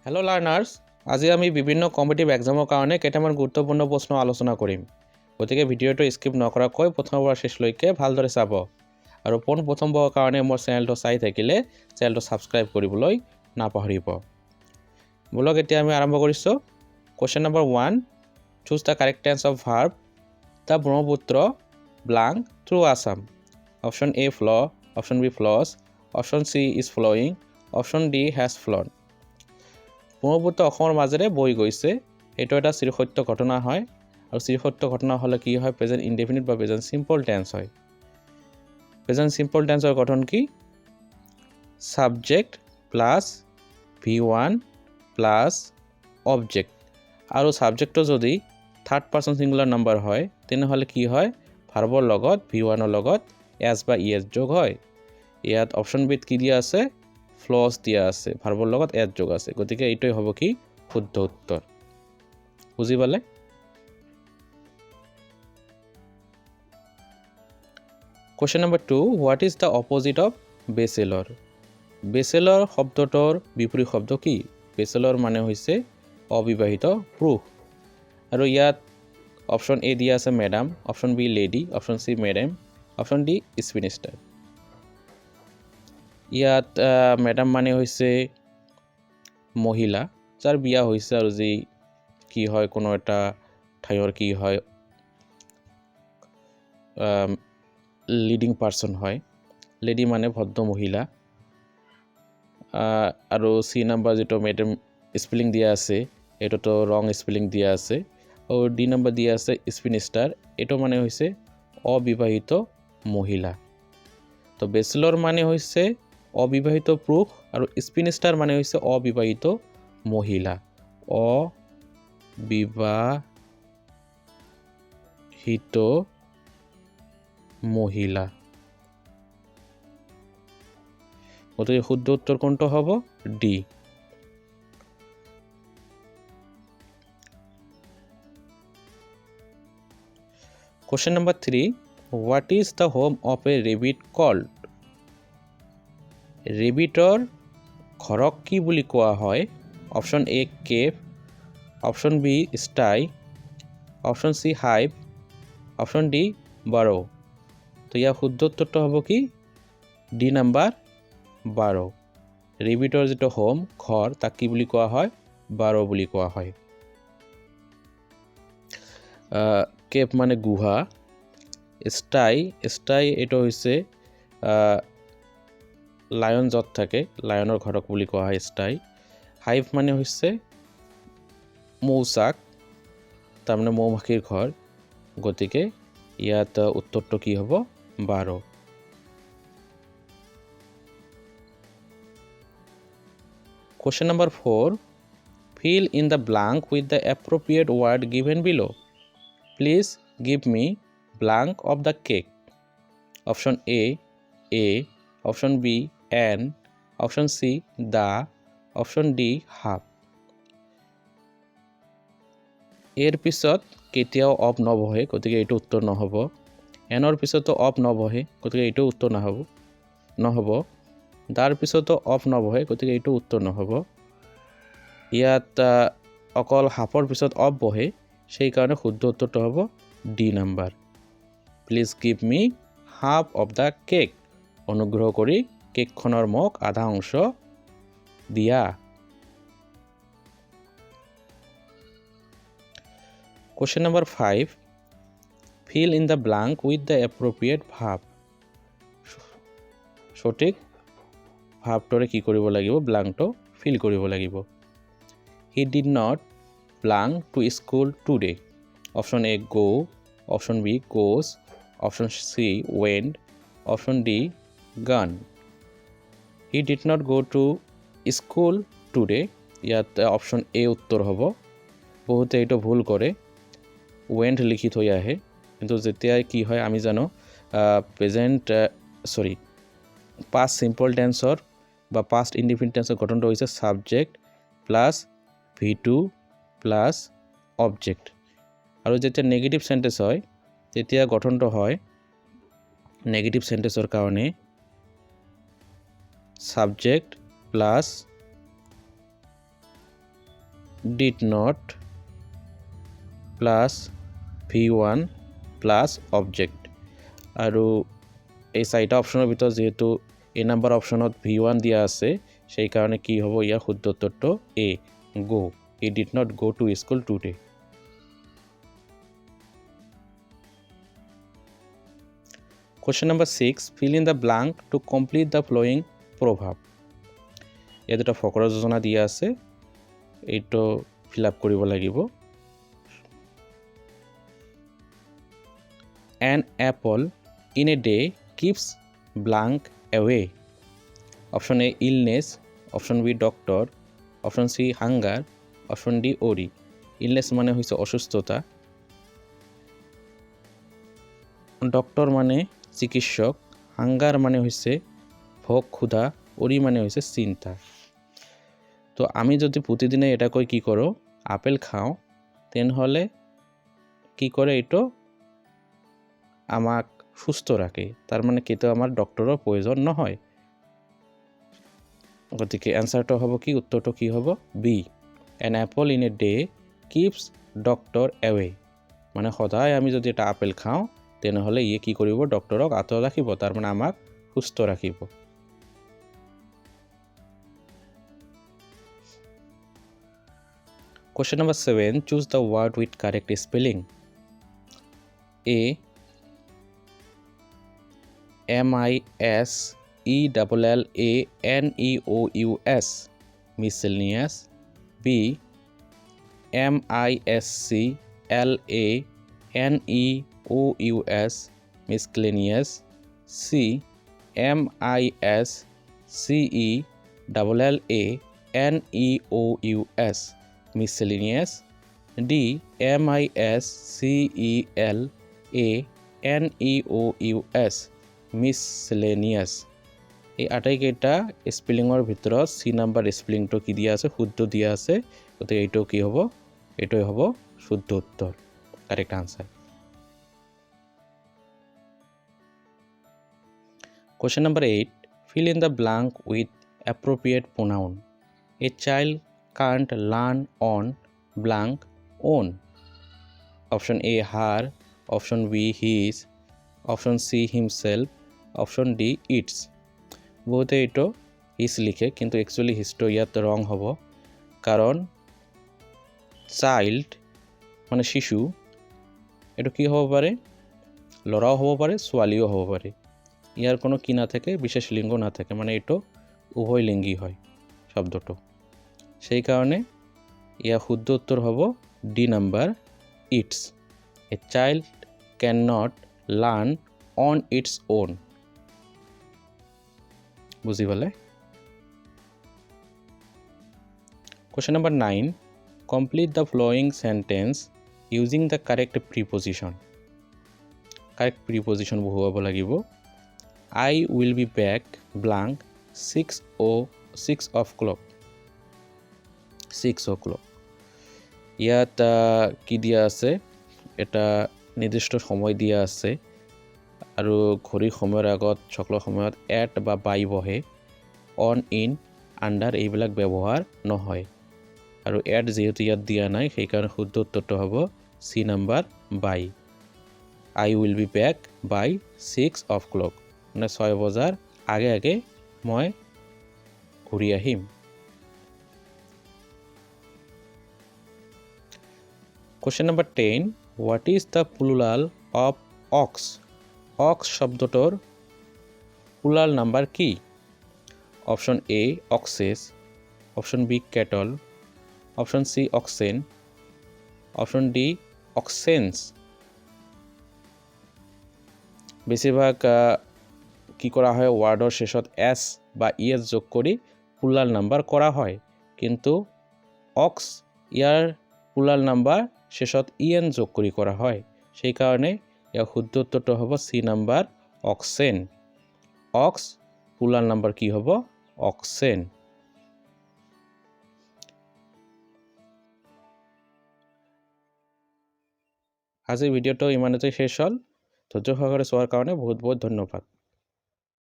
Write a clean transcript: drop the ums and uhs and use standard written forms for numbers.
Hello' লাৰ্নাৰ্ছ, আজি আমি বিভিন্ন কম্পিটিটিভ এক্সামৰ কাৰণে কেইটামান গুৰুত্বপূৰ্ণ প্ৰশ্ন আলোচনা কৰিম। গতিকে ভিডিঅ'টো স্কিপ নকৰাকৈ প্ৰথমৰ পৰা শেষলৈকে ভালদৰে চাব। আৰু প্ৰথমবাৰৰ কাৰণে মোৰ চেনেলটো চাই থাকিলে চেনেলটো ছাবস্ক্ৰাইব কৰিবলৈ নাপাহৰিব। বলক এতিয়া আমি আৰম্ভ কৰিছোঁ। Question number 1, choose the correct tense of verb the Brahmaputra blank through Assam. Option A flow, option B flows, option C is flowing, option D has flown. Brahmaputra অসমৰ মাজেৰে বৈ গৈছে, এইটো এটা চিৰসত্য ঘটনা হয়। আৰু চিৰসত্য ঘটনা হ'লে কি হয়? প্ৰেজেণ্ট ইনডেফিনিট বা প্ৰেজেণ্ট চিম্পল টেন্স হয়। প্ৰেজেণ্ট চিম্পল টেন্সৰ গঠন কি? Subject plus V1 plus object. আৰু ছাবজেক্টটো যদি থাৰ্ড পাৰ্চন ছিংগুলাৰ নাম্বাৰ হয়, তেনেহ'লে কি হয়? ভাৰ্বৰ লগত V1ৰ লগত এছ বা ইএছ যোগ হয়। ইয়াত অপশ্যন বিত কি দিয়া আছে? ফ্লছ দিয়া আছে, ভাৰ্বৰ লগত এছ যোগ আছে। গতিকে এইটোৱে হ'ব কি? শুদ্ধ উত্তৰ। বুজি পালে? Question number 2, what is the opposite of bachelor? Bachelor শব্দটোৰ বিপৰীত শব্দ কি? বেচেলৰ মানে হৈছে অবিবাহিত পুৰুষ। আৰু ইয়াত অপশ্যন এ দিয়া আছে madam, option B lady, option C madam, option D spinster. ইয়াত মেডাম মানে হৈছে মহিলা যাৰ বিয়া হৈছে আৰু যি কি হয় কোনো এটা ঠাইৰ কি হয় লিডিং পাৰ্চন হয়। লেডি মানে ভদ্ৰ মহিলা। আৰু চি নাম্বাৰ যিটো মেডাম স্পেলিং দিয়া আছে এইটোতো ৰং স্পেলিং দিয়া আছে। আৰু ডি নাম্বাৰ দিয়া আছে স্পিনিষ্টাৰ, এইটো মানে হৈছে অবিবাহিত মহিলা। তো বেচেলৰ মানে হৈছে অবিবাহিত পুৰুষ আৰু স্পিনিষ্টাৰ মানে হৈছে অবিবাহিত মহিলা। অবিবাহিত মহিলা। গতিকে শুদ্ধ উত্তৰ কোনটো হ'ব? D. Question number 3, what is the home of a rabbit called? ৰেবিটৰ ঘৰক কি বুলি কোৱা হয়? Option A cave, option B sty, option C hive, option D burrow. তো ইয়াৰ শুদ্ধ উত্তৰটো হ'ব কি? ডি নাম্বাৰ বাৰো। ৰেবিটৰ যিটো হোম ঘৰ তাক কি বুলি কোৱা হয়? বাৰো বুলি কোৱা হয়। কেভ মানে গুহা। ষ্টাই এইটো হৈছে লায়ন য'ত থাকে, লায়নৰ ঘৰক বুলি কোৱা হয় ষ্টাই। হাইভ মানে হৈছে মৌচাক, তাৰমানে মৌমাখিৰ ঘৰ। গতিকে ইয়াত উত্তৰটো কি হ'ব? বাৰো। Question number 4, fill in the blank with the appropriate word given below. Please give me blank of the cake. Option A, option B, an, option C, the, option D, half. এর পিছত কেতিয়াও অফ নবহে, গতিকে এইটো উত্তৰ নহ'ব। এনৰ পিছতো অফ নবহে, গতিকে এইটো উত্তৰ নহ'ব। দাৰ পিছতো অফ নবহে, গতিকে এইটো উত্তৰ নহ'ব। ইয়াত অকল হাফৰ পিছত অফ বহে, সেইকাৰণে শুদ্ধ উত্তৰটো হ'ব D number. Please give me half of the cake. অনুগ্ৰহ কৰি কেকখনৰ মোক আধা অংশ দিয়া। Question number 5, fill in the blank with the appropriate verb. সঠিক ভাৰ্বটোৰে কি কৰিব লাগিব? ব্লাংকটো ফিল কৰিব লাগিব। He did not blank to school today. Option A, go. Option B, goes. Option C, went. Option D, gone. He did not go to school today. ইয়াত option A উত্তৰ হ'ব। বহুতে এইটো ভুল কৰে, ৱেণ্ট লিখি থৈ আহে, কিন্তু যেতিয়াই কি হয় আমি জানো পাষ্ট চিম্পল টেন্সৰ বা পাষ্ট ইনডিফিনিট টেন্সৰ গঠনটো হৈছে subject plus V2 plus object. আৰু যেতিয়া নেগেটিভ চেণ্টেন্স হয় তেতিয়া গঠনটো হয় নেগেটিভ চেণ্টেন্সৰ কাৰণে subject plus did not plus v1 plus object আৰু এই চাৰিটা অপশ্যনৰ ভিতৰত যেহেতু এ নাম্বাৰ অপশ্যনত v1 দিয়া আছে সেই কাৰণে কি হ'ব ইয়াৰ শুদ্ধ উত্তৰটো এ go he did not go to school today Question number 6 fill in the blank to complete the following proverb ইয়াত এটা ফকৰা যোজনা দিয়া আছে এইটো ফিল আপ কৰিব লাগিব An apple in a day keeps blank away option A illness option B doctor option C hunger option D worry illness মানে হৈছে অসুস্থতা ডক্টর মানে চিকিৎসক হাঙ্গার মানে হৈছে ভোক ক্ষুধা ওরি মানে হৈছে চিন্তা তো আমি যদি প্রতিদিনে এটা কই কি করো আপেল খাও তেন হলে কি করে এটো আমাক সুস্থ রাখে তার মানে কি তো আমার ডক্টরের প্রয়োজন নহয় গতিকে অ্যানসারটা হবে কি উত্তরটা কি হবে B an apple in a day keeps doctor away মানে সদায় আমি যদি এটা আপেল খাও তেনেহলে ইয়ে কি কৰিব ডক্টৰক আঁতৰত ৰাখিব তাৰ মানে আমাক সুস্থ ৰাখিব Question number 7 choose the word with correct spelling A MISELLANEOUS miscellaneous B MISCLANEOUS miscellaneous C MISCELLANEOUS miscellaneous D MISCELANEOUS miscellaneous এই আটাইকেইটা স্পেলিংৰ ভিতৰত সি নাম্বাৰ স্পেলিংটো কি দিয়া আছে শুদ্ধ দিয়া আছে গতে এইটো কি হ'ব এটোই হ'ব শুদ্ধ উত্তৰ correct answer Question number 8 fill in the blank with appropriate pronoun a child can't learn on blank own option A her option B his option C himself option D its বহুতে এটো হিস লিখে কিন্তু একচুয়ালি হিসটো ইয়াত রং হ'ব কারণ child মানে শিশু এটো কি হ'ব পাৰে লৰাও হ'ব পাৰে ছোৱালীও হ'ব পাৰে ইয়াৰ কোনো কি না থাকে বিশেষ লিঙ্গ না থাকে মানে এটো উভয় লিঙ্গী হয় শব্দটো সেই কারণে ইয়া শুদ্ধ উত্তর হ'ব D number it's a child can not learn on its own বুঝি পালে Question number 9 complete the following sentence using the correct preposition correct preposition বহুৱাব লাগিব I will be back blank 6 o'clock ইয়াত কি দিয়া আছে এটা নিৰ্দিষ্ট সময় দিয়া আছে আৰু ঘড়ী সময়ৰ আগত সকলো সময়ত এট বা বাই বহে অন ইন আন্ডাৰ এইবিলাক ব্যৱহাৰ নহয় আৰু এট যেহেতু ইয়াত দিয়া নাই সেই কাৰণে শুদ্ধ উত্তৰটো হ'ব সি নাম্বাৰ বাই I will be back by 6 o'clock মানে 6 বজাৰ আগে আগে মই ঘূৰি আহিম Question number 10 what is the plural of ox ox শব্দটোৰ plural number কি option A oxes option B cattle option C oxen option D oxens বেছিভাগ কি কৰা হয় ওয়াৰ্ডৰ শেষত s বা es যোগ কৰি plural number কৰা হয় কিন্তু ox ইয়াৰ plural number শেষত en যোগ কৰি কৰা হয় সেই কাৰণে ইয়াৰ শুদ্ধ উত্তৰটো হ'ব C number oxen ox plural number কি হ'ব অক্সেন আজিৰ ভিডিওটো ইমানতে শেষ হ'ল ধৈৰ্য সহকাৰে চোৱাৰ কাৰণে বহুত বহুত ধন্যবাদ